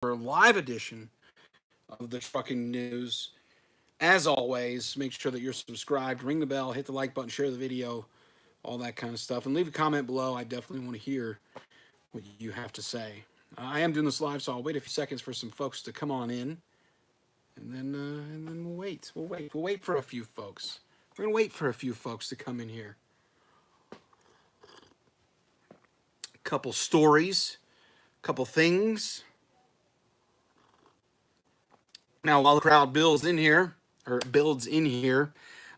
a live edition of the trucking news. As always, make sure that you're subscribed, ring the bell, hit the like button, share the video, all that kind of stuff. And leave a comment below. I definitely want to hear what you have to say. I am doing this live, so I'll wait a few seconds for some folks to come on in. And then we'll wait. We'll wait for a few folks. We're going to wait for a few folks to come in here. A couple stories, a couple things. Now, while the crowd builds in here,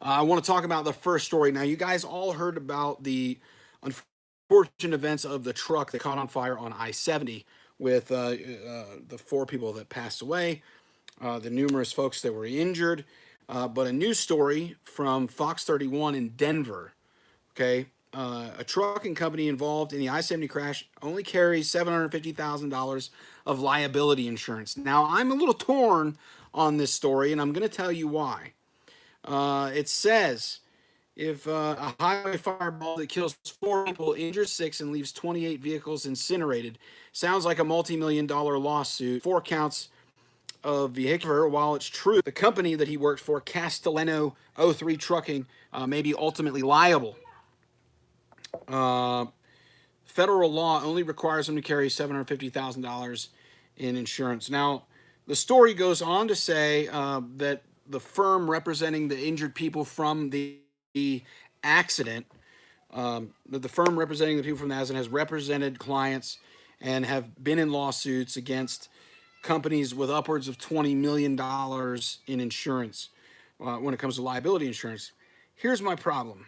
I want to talk about the first story. Now, you guys all heard about the unfortunate events of the truck that caught on fire on I-70 with the 4 people that passed away, the numerous folks that were injured. But a news story from Fox 31 in Denver, okay? A trucking company involved in the I-70 crash only carries $750,000 of liability insurance. Now, I'm a little torn on this story, and I'm going to tell you why. It says, if a highway fireball that kills 4 people, injures 6, and leaves 28 vehicles incinerated, sounds like a multi-million-dollar lawsuit. 4 counts of vehicular. While it's true, the company that he worked for, Castellano 03 Trucking, may be ultimately liable. Federal law only requires him to carry $750,000 in insurance. Now, the story goes on to say that the firm representing the injured people from the accident, has represented clients and have been in lawsuits against companies with upwards of $20 million in insurance when it comes to liability insurance. Here's my problem.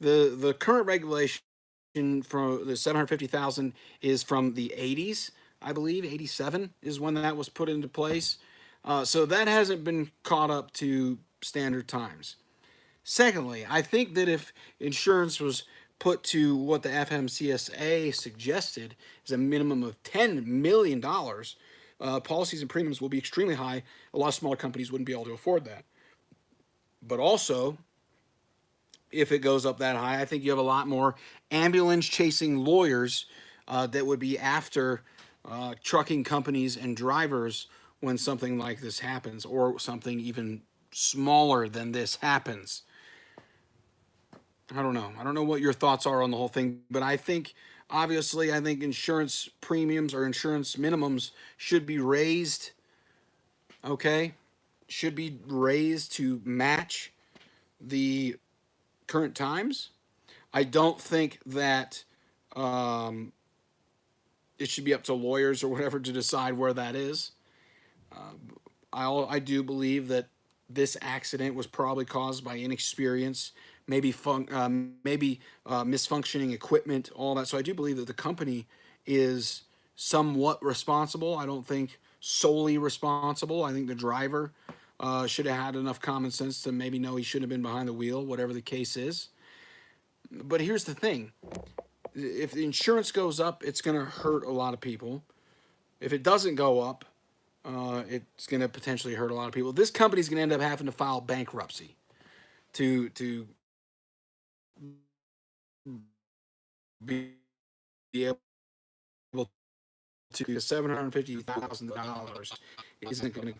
The current regulation for the $750,000 is from the 80s, I believe. 87 is when that was put into place. So that hasn't been caught up to standard times. Secondly, I think that if insurance was put to what the FMCSA suggested, is a minimum of $10 million, policies and premiums will be extremely high. A lot of smaller companies wouldn't be able to afford that. But also, if it goes up that high, I think you have a lot more ambulance-chasing lawyers that would be after trucking companies and drivers when something like this happens, or something even smaller than this happens. I don't know. I don't know what your thoughts are on the whole thing, but I think, obviously, insurance premiums or insurance minimums should be raised, okay? Should be raised to match the current times. I don't think that it should be up to lawyers or whatever to decide where that is. I do believe that this accident was probably caused by inexperience, maybe misfunctioning equipment, all that. So I do believe that the company is somewhat responsible. I don't think solely responsible. I think the driver should have had enough common sense to maybe know he shouldn't have been behind the wheel, whatever the case is. But here's the thing. If the insurance goes up, it's going to hurt a lot of people. If it doesn't go up, it's going to potentially hurt a lot of people. This company's going to end up having to file bankruptcy to be able to $750,000 isn't going to.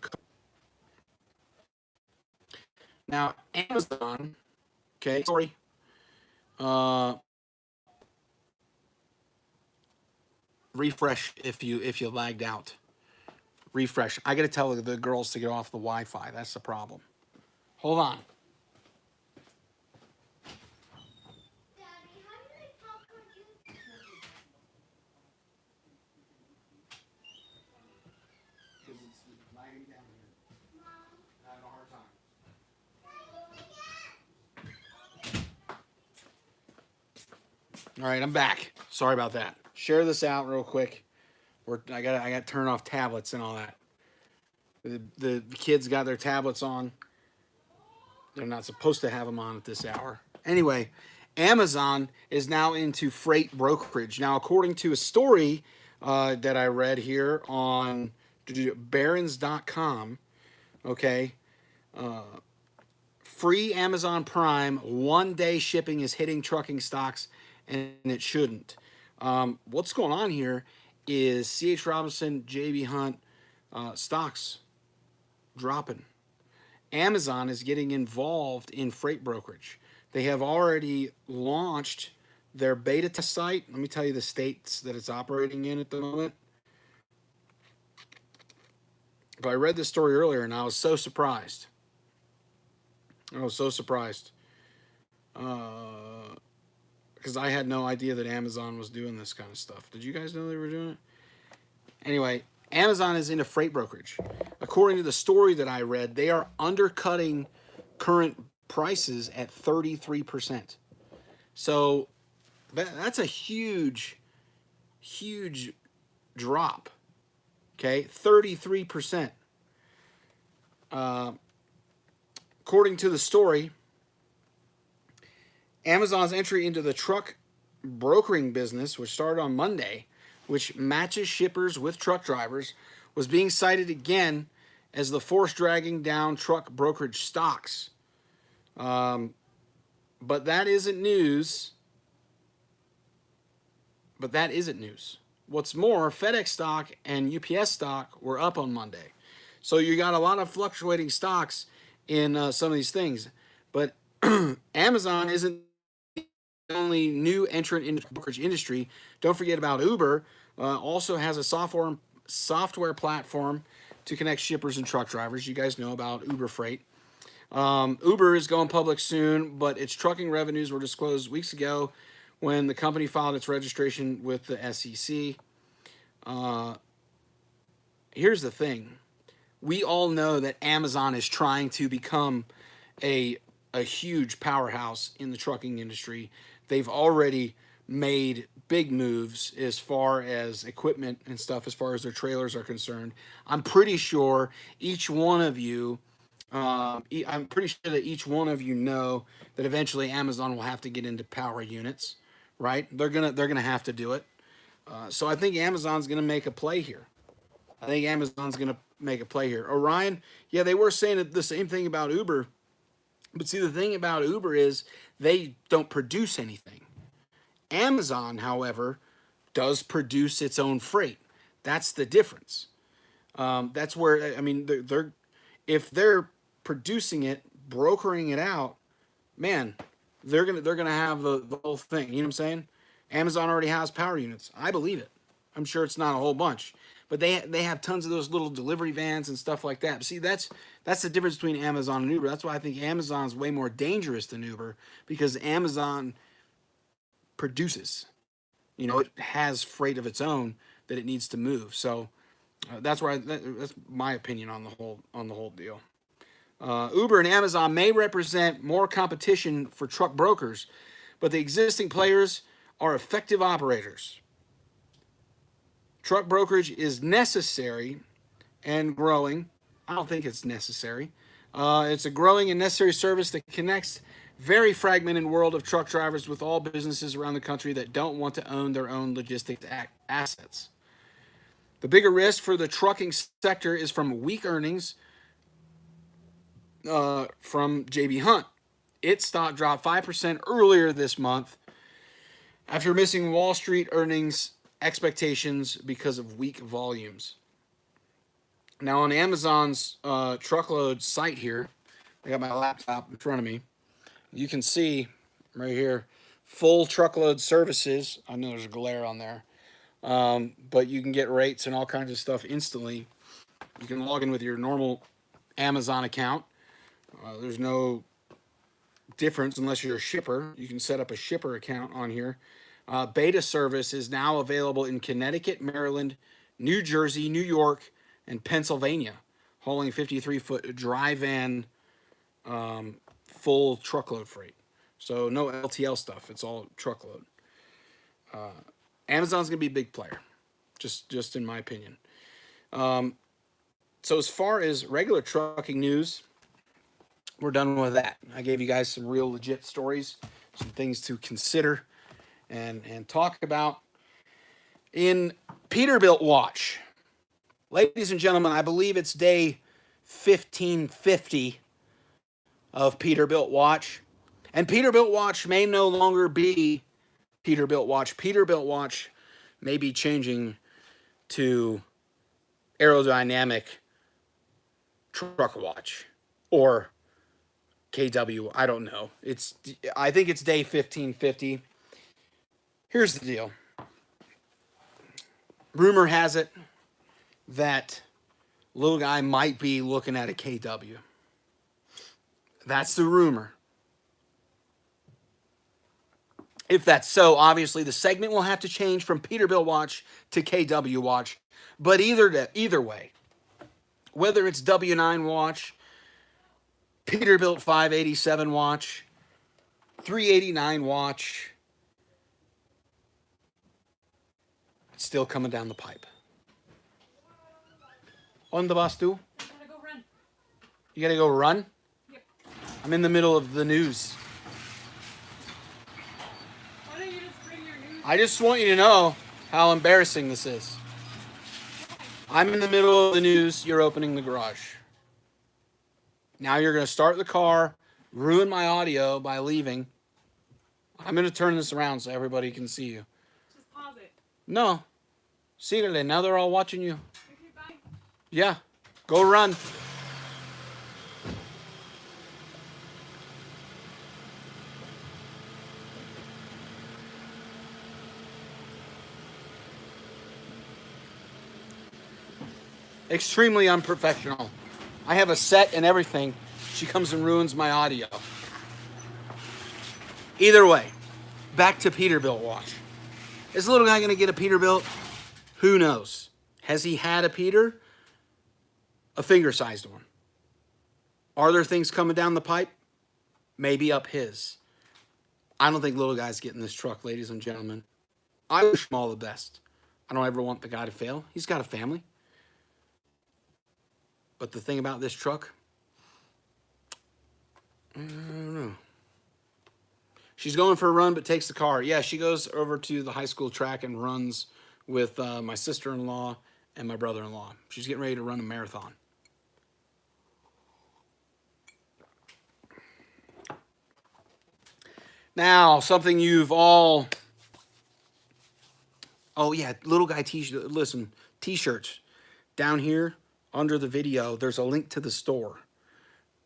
Now, Amazon, okay, sorry. Refresh if you lagged out. Refresh. I got to tell the girls to get off the Wi-Fi. That's the problem. Hold on. Because it's lagging down here. I'm having a hard time. All right, I'm back. Sorry about that. Share this out real quick. I got to turn off tablets and all that. The kids got their tablets on. They're not supposed to have them on at this hour. Anyway, Amazon is now into freight brokerage. Now, according to a story that I read here on barons.com, okay, free Amazon Prime, 1-day shipping is hitting trucking stocks, and it shouldn't. What's going on here is C.H. Robinson, J.B. Hunt, stocks dropping. Amazon is getting involved in freight brokerage. They have already launched their beta test site. Let me tell you the states that it's operating in at the moment. But I read this story earlier and I was so surprised. I was so surprised. Because I had no idea that Amazon was doing this kind of stuff. Did you guys know they were doing it? Anyway, Amazon is into freight brokerage. According to the story that I read, they are undercutting current prices at 33%. So that's a huge, huge drop. Okay, 33%. According to the story, Amazon's entry into the truck brokering business, which started on Monday, which matches shippers with truck drivers, was being cited again as the force dragging down truck brokerage stocks. But that isn't news. What's more, FedEx stock and UPS stock were up on Monday. So you got a lot of fluctuating stocks in some of these things. But Amazon isn't the only new entrant in the brokerage industry. Don't forget about Uber. Also has a software platform to connect shippers and truck drivers. You guys know about Uber Freight. Uber is going public soon, but its trucking revenues were disclosed weeks ago when the company filed its registration with the SEC. Here's the thing. We all know that Amazon is trying to become a huge powerhouse in the trucking industry. They've already made big moves as far as equipment and stuff, as far as their trailers are concerned. I'm pretty sure each one of you, know that eventually Amazon will have to get into power units, right? They're gonna have to do it. So I think Amazon's gonna make a play here. Orion, yeah, they were saying the same thing about Uber. But see, the thing about Uber is they don't produce anything. Amazon, however, does produce its own freight. That's the difference. That's where, I mean, if they're producing it, brokering it out, man, they're gonna have the whole thing. You know what I'm saying? Amazon already has power units. I believe it. I'm sure it's not a whole bunch, but they have tons of those little delivery vans and stuff like that. But see, that's the difference between Amazon and Uber. That's why I think Amazon's way more dangerous than Uber, because Amazon produces. You know, it has freight of its own that it needs to move. So that's my opinion on the whole deal. Uber and Amazon may represent more competition for truck brokers, but the existing players are effective operators. Truck brokerage is necessary and growing. I don't think it's necessary. It's a growing and necessary service that connects very fragmented world of truck drivers with all businesses around the country that don't want to own their own logistics assets. The bigger risk for the trucking sector is from weak earnings from J.B. Hunt. Its stock dropped 5% earlier this month after missing Wall Street earnings expectations because of weak volumes. Now on Amazon's truckload site here, I got my laptop in front of me. You can see right here, full truckload services. I know there's a glare on there, but you can get rates and all kinds of stuff instantly. You can log in with your normal Amazon account. There's no difference unless you're a shipper. You can set up a shipper account on here. Beta service is now available in Connecticut, Maryland, New Jersey, New York, and Pennsylvania, hauling 53-foot dry van full truckload freight. So no LTL stuff. It's all truckload. Amazon's going to be a big player, just in my opinion. So as far as regular trucking news, we're done with that. I gave you guys some real legit stories, some things to consider and talk about. In Peterbilt Watch, ladies and gentlemen, I believe it's day 1550 of Peterbilt Watch. And Peterbilt Watch may no longer be Peterbilt Watch. Peterbilt Watch may be changing to aerodynamic truck watch or KW. I don't know. I think it's day 1550. Here's the deal. Rumor has it that little guy might be looking at a KW. That's the rumor. If that's so, obviously the segment will have to change from Peterbilt watch to KW watch. But either way, whether it's W9 watch, Peterbilt 587 watch, 389 watch, it's still coming down the pipe. ¿Dónde vas tú? I'm gonna go run. You gotta go run? Yep. I'm in the middle of the news. Why don't you just bring your news? I just want you to know how embarrassing this is. I'm in the middle of the news. You're opening the garage. Now you're going to start the car, ruin my audio by leaving. I'm going to turn this around so everybody can see you. Just pause it. No. Síguele. Now they're all watching you. Okay, bye. Yeah. Go run. Extremely unprofessional. I have a set and everything. She comes and ruins my audio. Either way, back to Peterbilt watch. Is the little guy going to get a Peterbilt? Who knows? Has he had a Peter? A finger-sized one. Are there things coming down the pipe? Maybe up his. I don't think little guy's getting this truck, ladies and gentlemen. I wish him all the best. I don't ever want the guy to fail. He's got a family. But the thing about this truck, I don't know. She's going for a run, but takes the car. Yeah, she goes over to the high school track and runs with my sister-in-law and my brother-in-law. She's getting ready to run a marathon. Now, something you've all... Oh, yeah, little guy t-shirt. Listen, t-shirts. Down here, under the video, there's a link to the store.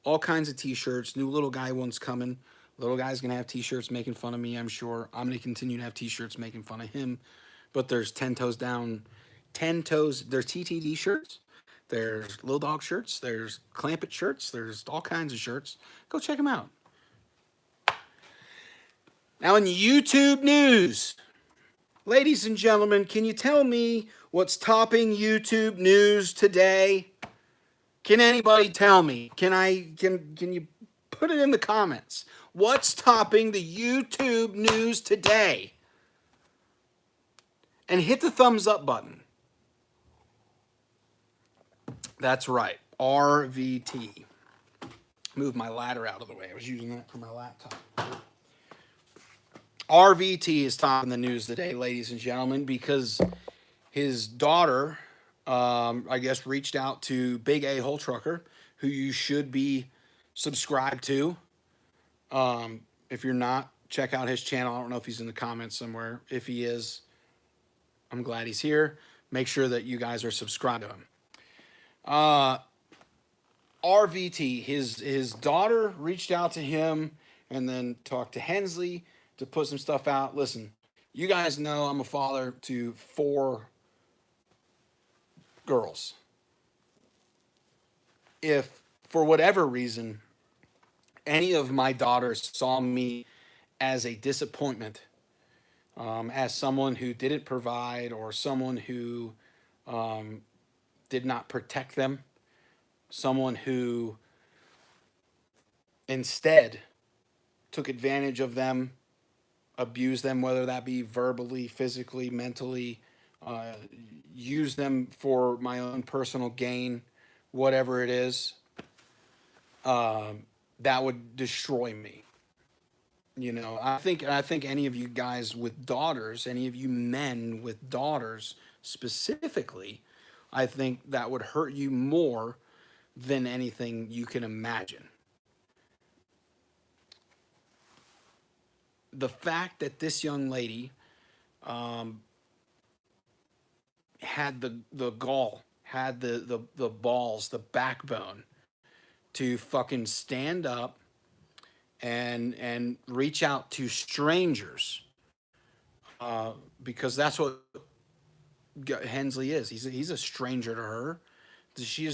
All kinds of t-shirts. New little guy one's coming. Little guy's going to have t-shirts making fun of me, I'm sure. I'm going to continue to have t-shirts making fun of him. But there's 10 toes down. 10 toes. There's TTD shirts. There's Lil Dawg shirts. There's Clamp It shirts. There's all kinds of shirts. Go check them out. Now in YouTube news, ladies and gentlemen, can you tell me what's topping YouTube news today? Can anybody tell me? Can you put it in the comments? What's topping the YouTube news today? And hit the thumbs up button. That's right, RVT. Move my ladder out of the way. I was using that for my laptop. RVT is topping the news today, ladies and gentlemen, because his daughter, I guess, reached out to Big A-Hole Trucker, who you should be subscribed to. If you're not, check out his channel. I don't know if he's in the comments somewhere. If he is, I'm glad he's here. Make sure that you guys are subscribed to him. RVT, his daughter reached out to him and then talked to Hensley to put some stuff out. Listen, you guys know I'm a father to 4 girls. If, for whatever reason, any of my daughters saw me as a disappointment, as someone who didn't provide or someone who did not protect them, someone who instead took advantage of them, abused them, whether that be verbally, physically, mentally, used them for my own personal gain, whatever it is, that would destroy me. You know, I think any of you guys with daughters, any of you men with daughters specifically, I think that would hurt you more than anything you can imagine. The fact that this young lady had the gall, had the balls, the backbone to fucking stand up and reach out to strangers, because that's what Hensley is. He's a stranger to her. She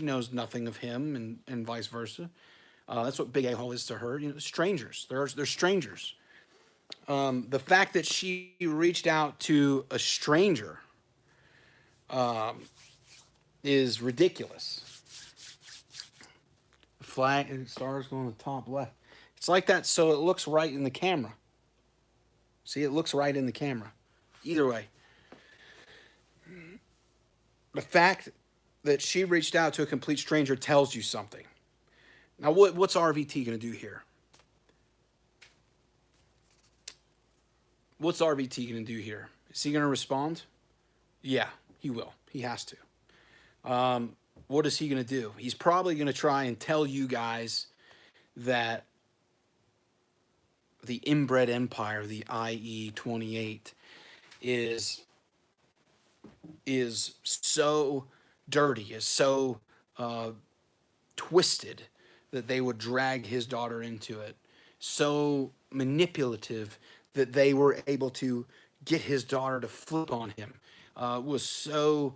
knows nothing of him, and vice versa. That's what Big A-hole is to her. You know, strangers. They're strangers. The fact that she reached out to a stranger is ridiculous. The flag and stars going to the top left. It's like that so it looks right in the camera. See, it looks right in the camera. Either way. The fact that she reached out to a complete stranger tells you something. Now, what's RVT going to do here? What's RVT going to do here? Is he going to respond? Yeah, he will. He has to. What is he going to do? He's probably going to try and tell you guys that the inbred empire, the IE28, is so dirty, is so twisted that they would drag his daughter into it, so manipulative that they were able to get his daughter to flip on him, was so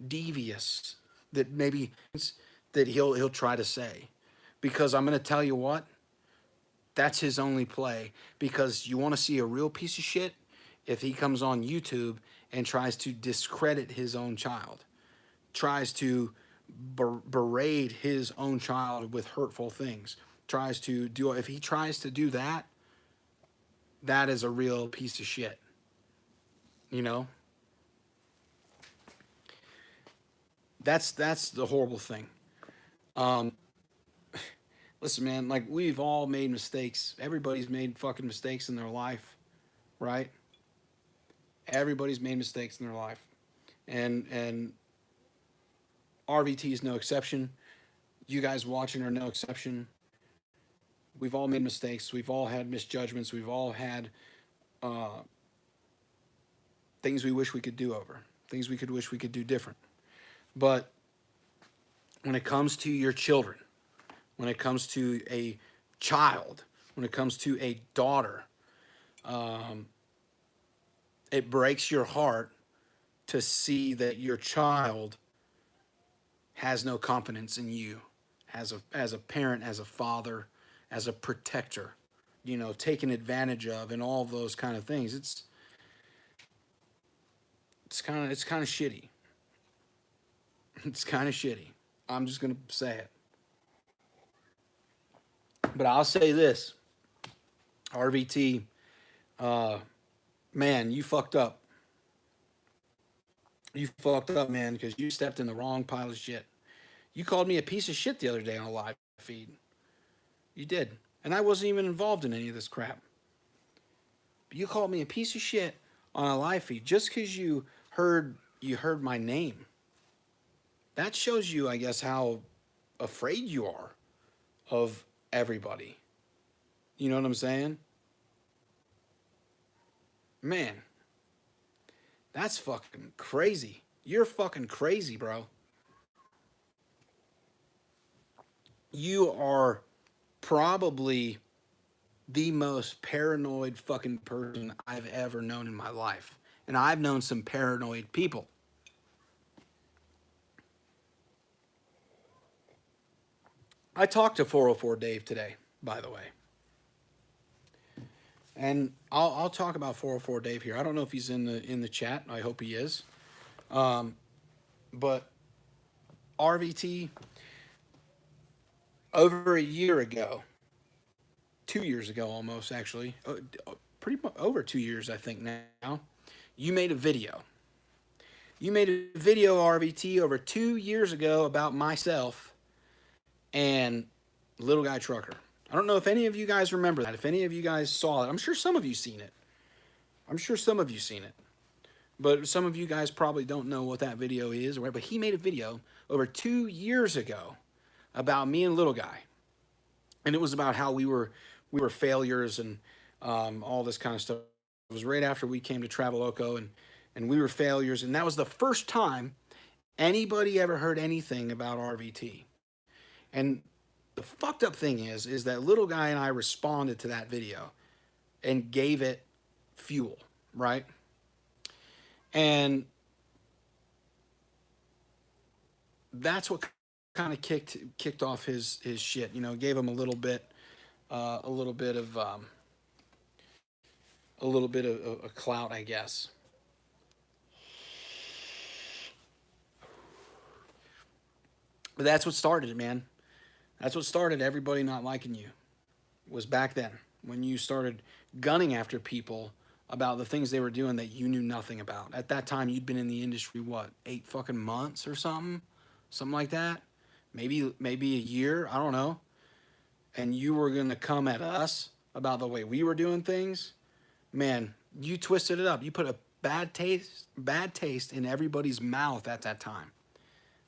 devious that maybe that he'll try to say. Because I'm going to tell you what, that's his only play. Because you want to see a real piece of shit, if he comes on YouTube and tries to discredit his own child, tries to berate his own child with hurtful things, tries to do, if he tries to do that, that is a real piece of shit. You know? That's the horrible thing. Listen, man, like, we've all made mistakes. Everybody's made fucking mistakes in their life, right? Everybody's made mistakes in their life. And RVT is no exception. You guys watching are no exception. We've all made mistakes. We've all had misjudgments. We've all had things we wish we could do over. Things we could wish we could do different. But when it comes to your children, when it comes to a child, when it comes to a daughter, it breaks your heart to see that your child has no confidence in you as a parent, as a father, as a protector, you know, taken advantage of, and all of those kind of things. It's kind of shitty. It's kind of shitty. I'm just gonna say it. But I'll say this, RVT, man, you fucked up. You fucked up, man, because you stepped in the wrong pile of shit. You called me a piece of shit the other day on a live feed. You did. And I wasn't even involved in any of this crap. But you called me a piece of shit on a live feed just because you heard my name. That shows you, I guess, how afraid you are of everybody. You know what I'm saying? Man, that's fucking crazy. You're fucking crazy, bro. You are probably the most paranoid fucking person I've ever known in my life. And I've known some paranoid people. I talked to 404 Dave today, by the way. And I'll talk about 404 Dave here. I don't know if he's in the chat. I hope he is. But RVT, over a year ago, 2 years ago almost, actually, pretty much over 2 years, I think now, you made a video. You made a video, RVT, over 2 years ago about myself and Little Guy Trucker. I don't know if any of you guys remember that, if any of you guys saw it. I'm sure some of you seen it. But some of you guys probably don't know what that video is. But he made a video over 2 years ago about me and Little Guy. And it was about how we were failures and all this kind of stuff. It was right after we came to Traveloco, and we were failures. And that was the first time Anybody ever heard anything about RVT? And the fucked up thing is that little guy and I responded to that video and gave it fuel, right? And that's what kind of kicked off his shit. You know, gave him a little bit of a clout, I guess. But that's what started it, man. That's what started everybody not liking you. Was back then when you started gunning after people about the things they were doing that you knew nothing about. At that time, you'd been in the industry what, 8 fucking months or something like that. Maybe a year. I don't know. And you were gonna come at us about the way we were doing things. Man, you twisted it up. You put a bad taste in everybody's mouth at that time.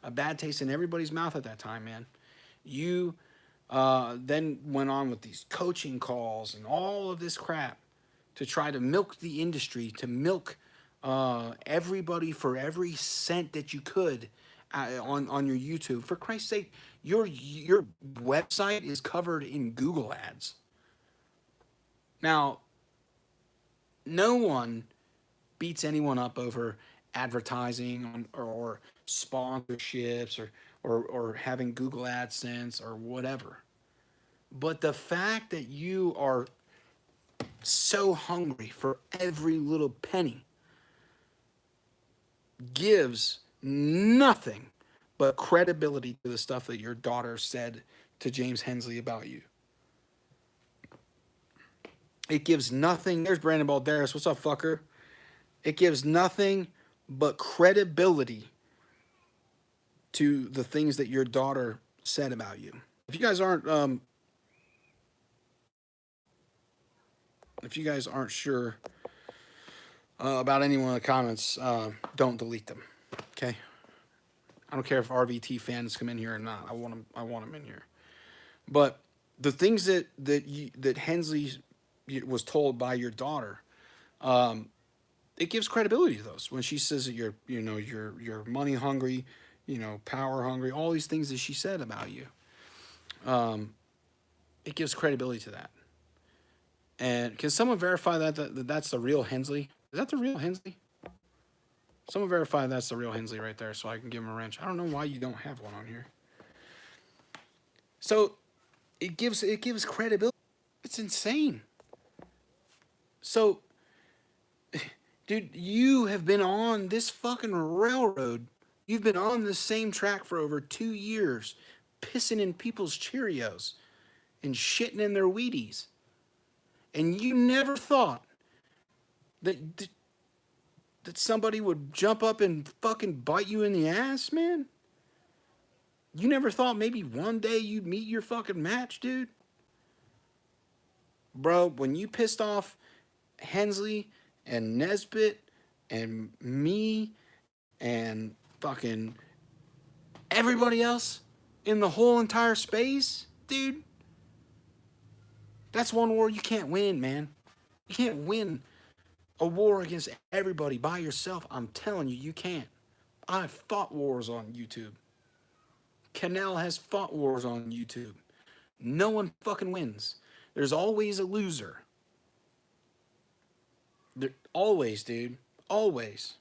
A bad taste in everybody's mouth at that time, man. You then went on with these coaching calls and all of this crap to try to milk the industry, to milk everybody for every cent that you could on your YouTube. For Christ's sake, your website is covered in Google ads. Now, no one beats anyone up over advertising or sponsorships or having Google AdSense or whatever. But the fact that you are so hungry for every little penny gives nothing but credibility to the stuff that your daughter said to James Hensley about you. It gives nothing. There's Brandon Balderas. What's up, fucker? It gives nothing but credibility to the things that your daughter said about you. If you guys aren't sure about any one of the comments, don't delete them. Okay. I don't care if RVT fans come in here or not. I want them in here. But the things that Hensley was told by your daughter, it gives credibility to those when she says that you're money hungry, power hungry, all these things that she said about you. It gives credibility to that. And can someone verify that's the real Hensley? Is that the real Hensley? Someone verify that's the real Hensley right there, so I can give him a wrench. I don't know why you don't have one on here. So it gives credibility. It's insane. So, dude, you have been on this fucking railroad. You've been on the same track for over 2 years, pissing in people's Cheerios and shitting in their Wheaties. And you never thought that somebody would jump up and fucking bite you in the ass, man? You never thought maybe one day you'd meet your fucking match, dude? Bro, when you pissed off Hensley and Nesbitt and me and fucking everybody else in the whole entire space, dude, that's one war you can't win, man. You can't win a war against everybody by yourself. I'm telling you, you can't. I've fought wars on YouTube. Canal has fought wars on YouTube. No one fucking wins. There's always a loser. Always, dude. Always.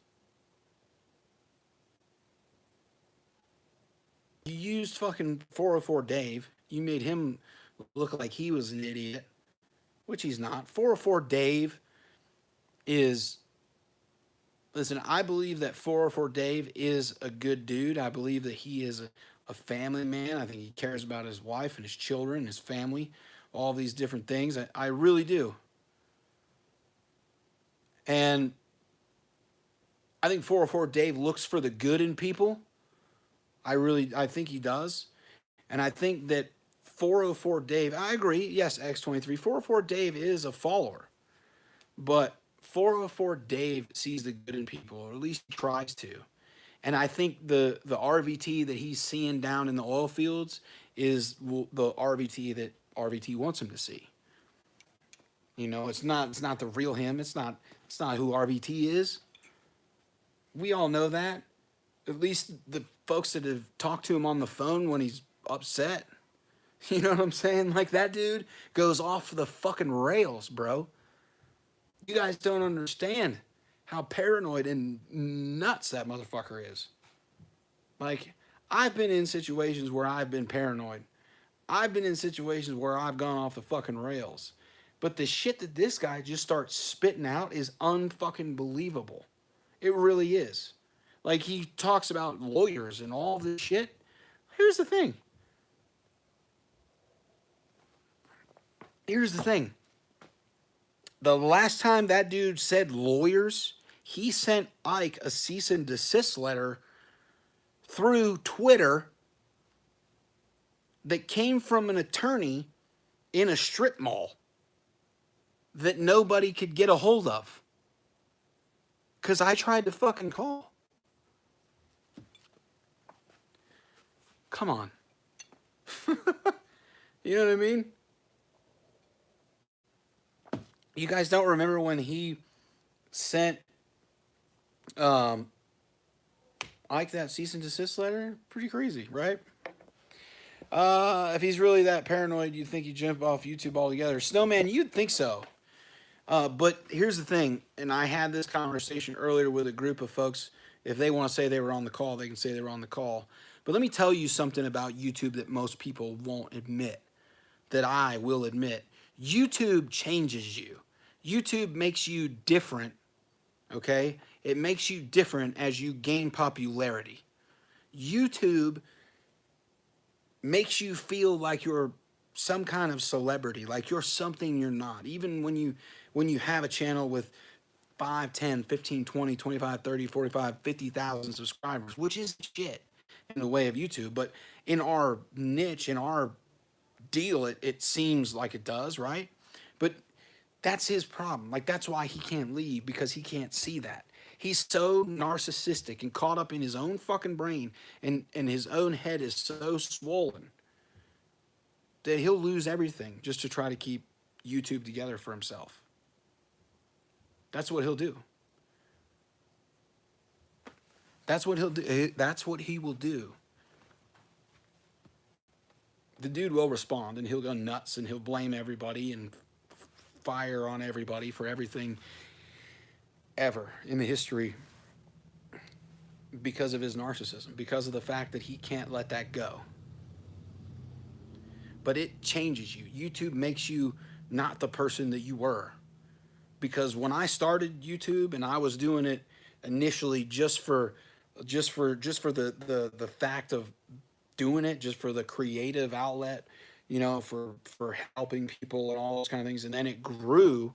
You used fucking 404 Dave. You made him look like he was an idiot, which he's not. 404 Dave is... Listen, I believe that 404 Dave is a good dude. I believe that he is a family man. I think he cares about his wife and his children, his family, all these different things. I really do. And I think 404 Dave looks for the good in people. I think he does. And I think that 404 Dave, I agree. Yes, X23. 404 Dave is a follower. But 404 Dave sees the good in people, or at least he tries to. And I think the RVT that he's seeing down in the oil fields is the RVT that RVT wants him to see. It's not the real him. It's not who RVT is. We all know that. At least the folks that have talked to him on the phone when he's upset. You know what I'm saying? Like, that dude goes off the fucking rails, bro. You guys don't understand how paranoid and nuts that motherfucker is. Like, I've been in situations where I've been paranoid. I've been in situations where I've gone off the fucking rails. But the shit that this guy just starts spitting out is unfucking believable. It really is. Like, he talks about lawyers and all this shit. Here's the thing. Here's the thing. The last time that dude said lawyers, he sent Ike a cease and desist letter through Twitter that came from an attorney in a strip mall that nobody could get a hold of. Because I tried to fucking call. Come on. You know what I mean? You guys don't remember when he sent Ike that cease and desist letter? Pretty crazy, right? If he's really that paranoid, you'd think he'd jump off YouTube altogether. Snowman, you'd think so. But here's the thing, and I had this conversation earlier with a group of folks. If they want to say they were on the call, they can say they were on the call. But let me tell you something about YouTube that most people won't admit, that I will admit. YouTube changes you. YouTube makes you different, okay? It makes you different as you gain popularity. YouTube makes you feel like you're some kind of celebrity, like you're something you're not. Even when you have a channel with 5, 10, 15, 20, 25, 30, 45, 50,000 subscribers, which is shit in the way of YouTube. But in our niche, in our deal, it seems like it does, right? But that's his problem. Like, that's why he can't leave, because he can't see that. He's so narcissistic and caught up in his own fucking brain, and his own head is so swollen that he'll lose everything just to try to keep YouTube together for himself. That's what he'll do. That's what he'll do. That's what he will do. The dude will respond, and he'll go nuts, and he'll blame everybody and fire on everybody for everything ever in the history, because of his narcissism, because of the fact that he can't let that go. But it changes you. YouTube makes you not the person that you were. Because when I started YouTube, and I was doing it initially just for the fact of doing it, just for the creative outlet, you know, for helping people and all those kind of things, and then it grew.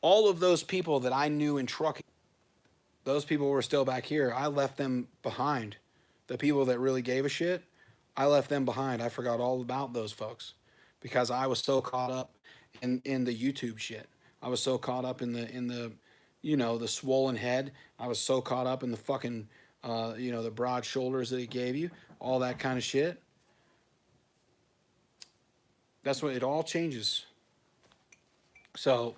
All of those people that I knew in trucking, those people were still back here. I left them behind. The people that really gave a shit, I left them behind. I forgot all about those folks because I was so caught up in the YouTube shit. I was so caught up in the you know, the swollen head. I was so caught up in the fucking you know, the broad shoulders that it gave you, all that kind of shit. That's what it all changes. So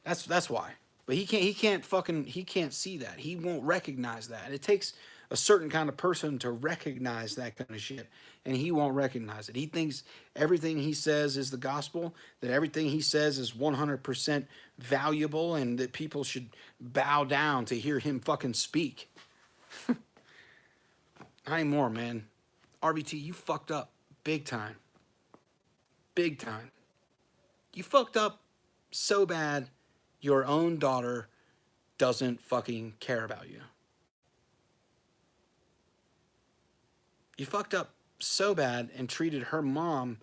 that's why. But he can't see that. He won't recognize that. It takes a certain kind of person to recognize that kind of shit, and he won't recognize it. He thinks everything he says is the gospel, that everything he says is 100% valuable, and that people should bow down to hear him fucking speak. Not anymore, man. RVT, you fucked up big time. Big time. You fucked up so bad your own daughter doesn't fucking care about you. You fucked up so bad and treated her mom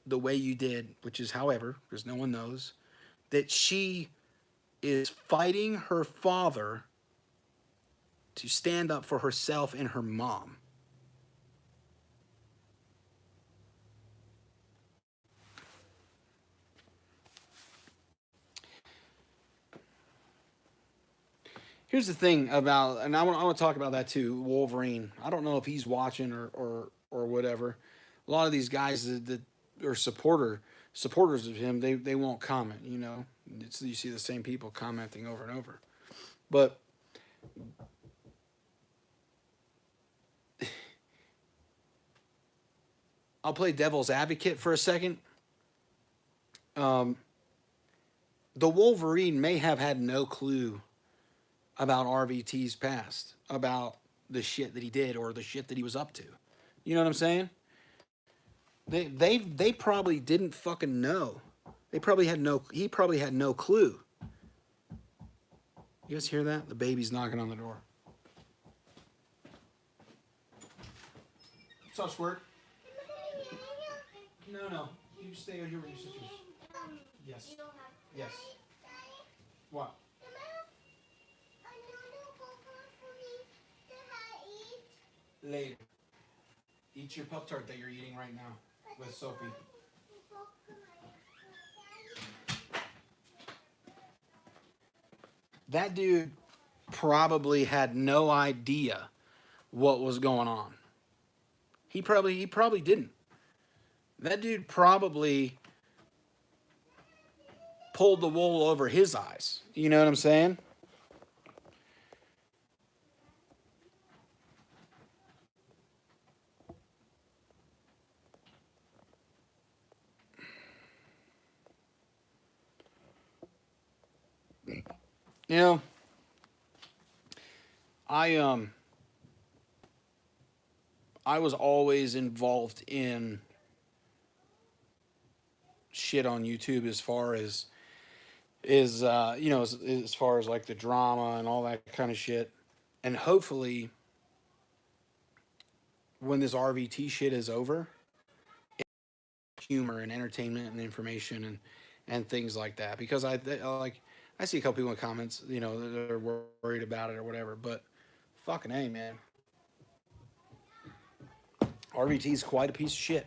the way you did, which is, however, because no one knows, that she is fighting her father to stand up for herself and her mom. Here's the thing about, and I want to talk about that too, Wolverine. I don't know if he's watching or whatever. A lot of these guys that are supporters of him, they won't comment. You know, you see the same people commenting over and over. But I'll play devil's advocate for a second. The Wolverine may have had no clue about RVT's past, about the shit that he did or the shit that he was up to. You know what I'm saying? They probably didn't fucking know. He probably had no clue. You guys hear that? The baby's knocking on the door. What's up, Squirt? No. You stay over here with your sisters. Yes. Yes. What? Later. Eat your Pop-Tart that you're eating right now with Sophie. That dude probably had no idea what was going on. He probably didn't. That dude probably pulled the wool over his eyes. You know what I'm saying? You know, I was always involved in shit on YouTube as far as you know, as far as like the drama and all that kind of shit. And hopefully when this RVT shit is over, humor and entertainment and information and things like that, because I see a couple people in the comments, you know, that are worried about it or whatever, but fucking A, man. RVT is quite a piece of shit.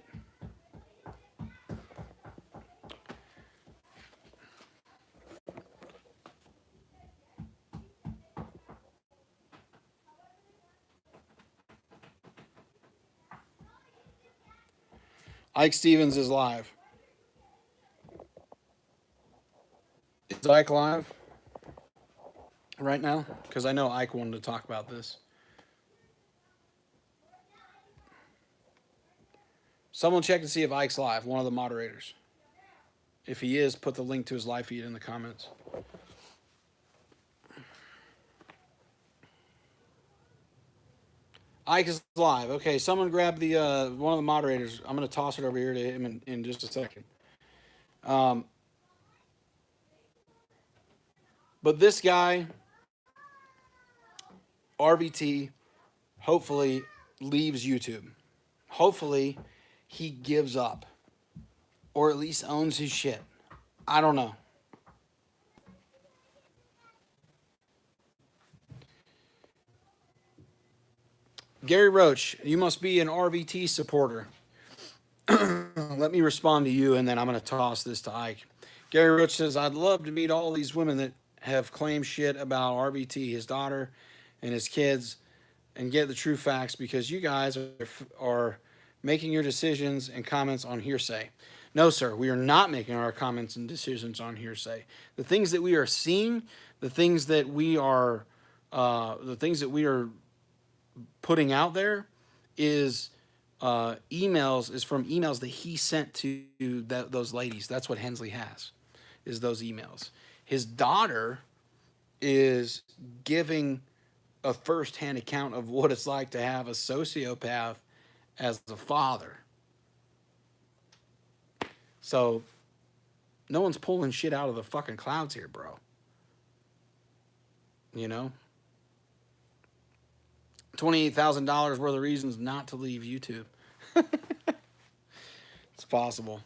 Ike Stevens is live. Is Ike live right now? Because I know Ike wanted to talk about this. Someone check and see if Ike's live, one of the moderators. If he is, put the link to his live feed in the comments. Ike is live. Okay, someone grab the one of the moderators. I'm going to toss it over here to him in just a second. But this guy, RVT, hopefully leaves YouTube. Hopefully he gives up. Or at least owns his shit. I don't know. Gary Roach, you must be an RVT supporter. Let me respond to you, and then I'm going to toss this to Ike. Gary Roach says, I'd love to meet all these women that have claimed shit about RVT, his daughter, and his kids, and get the true facts, because you guys are making your decisions and comments on hearsay. No, sir, we are not making our comments and decisions on hearsay. The things that we are seeing, the things that we are putting out there is from emails that he sent to those ladies. That's what Hensley has, is those emails. His daughter is giving a first-hand account of what it's like to have a sociopath as a father. So no one's pulling shit out of the fucking clouds here, bro. You know? $28,000 worth of reasons not to leave YouTube. It's possible.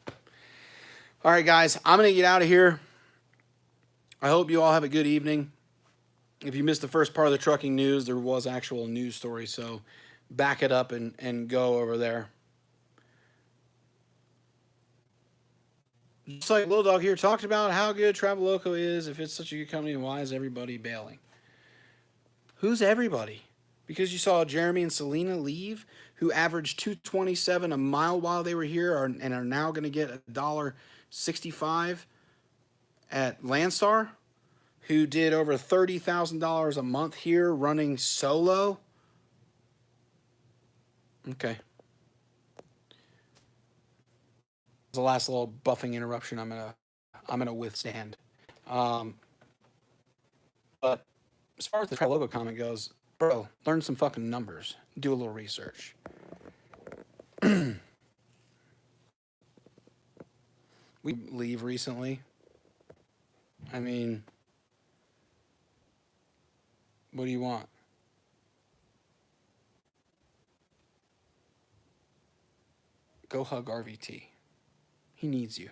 All right, guys, I'm going to get out of here. I hope you all have a good evening. If you missed the first part of the trucking news, there was actual news story, so back it up and go over there. Just like Lil Dawg here talked about how good Traveloco is, if it's such a good company, why is everybody bailing? Who's everybody? Because you saw Jeremy and Selena leave, who averaged $2.27 a mile while they were here, and are now going to get $1.65 at Landstar. who did over $30,000 a month here running solo. Okay. The last little buffing interruption I'm gonna withstand. But as far as the try logo comment goes, bro, learn some fucking numbers. Do a little research. We leave recently. I mean, what do you want? Go hug RVT. He needs you.